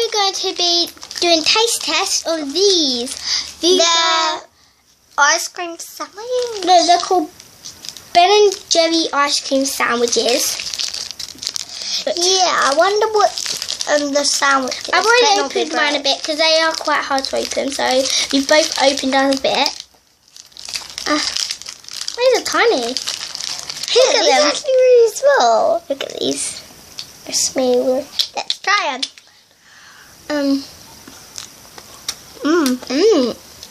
we're going to be doing taste tests of these. These are ice cream sandwiches. No, they're called Ben and Jerry ice cream sandwiches. Yeah, I wonder what the sandwich is. I've already opened mine a bit because they are quite hard to open. So we've both opened ours a bit. These are tiny. Look at them. Actually really small. Look at these. They're small. Let's try them.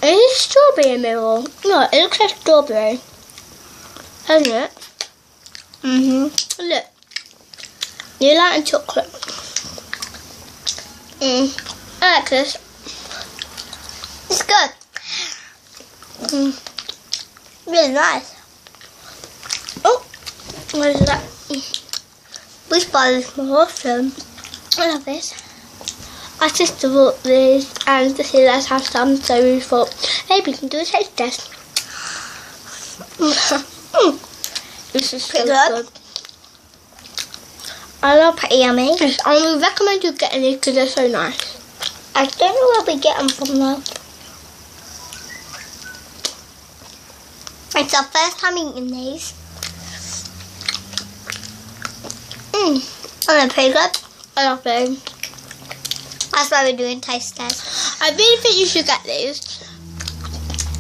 It is strawberry in the middle. No, it looks like strawberry. Hasn't it? Look. You like chocolate. I like this. It's good. Really nice. Oh, what is that? Which part is more awesome? I love this. Our sister bought these and she let's have some, so we thought maybe we can do a taste test. This is so good. I love pretty yummy. Yes, I would recommend you getting these because they're so nice. I don't know where we get them from though. It's our first time eating these. And they're pretty good. I love them. That's why we're doing taste tests. I really think you should get these.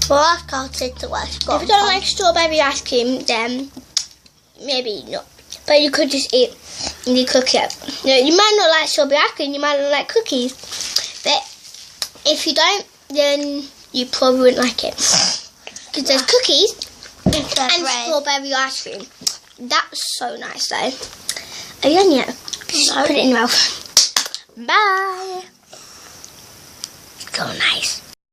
Well, I can't say to what. If you don't like strawberry ice cream, then maybe not. But you could just eat the cookie. You might not like strawberry ice cream, you might not like cookies. But if you don't, then you probably wouldn't like it. Because there's cookies and strawberry ice cream. That's so nice though. Are you done yet? Put it in your mouth. Bye. So nice.